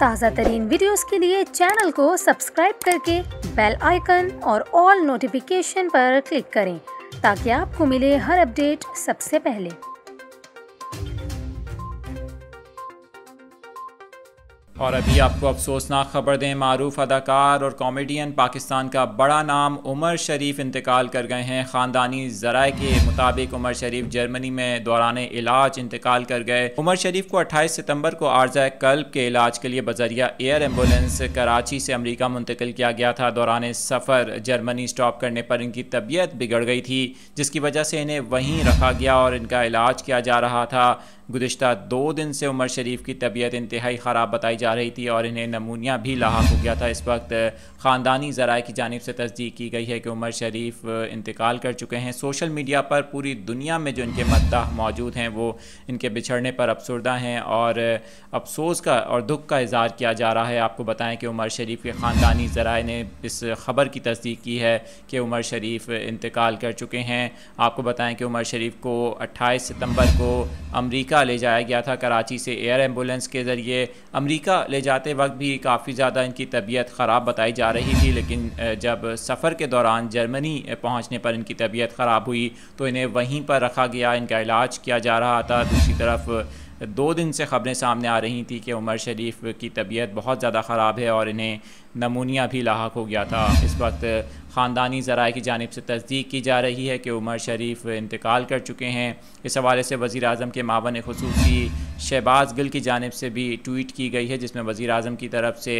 ताज़ा तरीन वीडियोस के लिए चैनल को सब्सक्राइब करके बेल आइकन और ऑल नोटिफिकेशन पर क्लिक करें ताकि आपको मिले हर अपडेट सबसे पहले। और अभी आपको अफसोसनाक खबर दें, मारूफ अदाकार और कॉमेडियन पाकिस्तान का बड़ा नाम उमर शरीफ इंतकाल कर गए हैं। ख़ानदानी ज़राए के मुताबिक उमर शरीफ जर्मनी में दौरान इलाज इंतकाल कर गए। उमर शरीफ को 28 सितंबर को आर्ज़ा कल्ब के इलाज के लिए बज़रिया एयर एम्बुलेंस कराची से अमरीका मुंतकिल किया गया था। दौरान सफ़र जर्मनी स्टॉप करने पर इनकी तबीयत बिगड़ गई थी, जिसकी वजह से इन्हें वहीं रखा गया और इनका इलाज किया जा रहा था। गुज़िश्ता 2 दिन से उमर शरीफ की तबीयत इंतहाई ख़राब बताई जा रही थी और इन्हें नमूनिया भी लाहक हो गया था। इस वक्त ख़ानदानी ज़राए की जानिब से तस्दीक की गई है कि उमर शरीफ इंतकाल कर चुके हैं। सोशल मीडिया पर पूरी दुनिया में जो इनके मद्दाह मौजूद हैं वो इनके बिछड़ने पर अफसरदा हैं और अफसोस का और दुख का इज़हार किया जा रहा है। आपको बताएं कि उमर शरीफ के ख़ानदानी ज़राए ने इस ख़बर की तस्दीक की है कि उमर शरीफ इंतकाल कर चुके हैं। आपको बताएं कि उमर शरीफ को 28 सितंबर को अमरीका ले जाया गया था कराची से एयर एम्बुलेंस के ज़रिए। अमेरिका ले जाते वक्त भी काफ़ी ज़्यादा इनकी तबीयत ख़राब बताई जा रही थी, लेकिन जब सफ़र के दौरान जर्मनी पहुंचने पर इनकी तबीयत ख़राब हुई तो इन्हें वहीं पर रखा गया, इनका इलाज किया जा रहा था। दूसरी तरफ 2 दिन से ख़बरें सामने आ रही थी कि उमर शरीफ की तबीयत बहुत ज़्यादा ख़राब है और इन्हें नमूनिया भी लाहक हो गया था। इस वक्त ख़ानदानी ज़राए की जानिब से तस्दीक की जा रही है कि उमर शरीफ इंतकाल कर चुके हैं। इस हवाले से वज़ीर आज़म के मावन ख़ुसूसी शहबाज गिल की जानिब से भी ट्वीट की गई है, जिसमें वज़ीर आज़म की तरफ से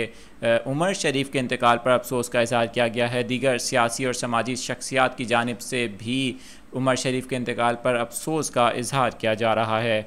उमर शरीफ के इंतकाल पर अफसोस का इज़हार किया गया है। दीगर सियासी और समाजी शख्सियात की जानिब से भी उमर शरीफ के इंतकाल पर अफसोस का इज़हार किया जा रहा है।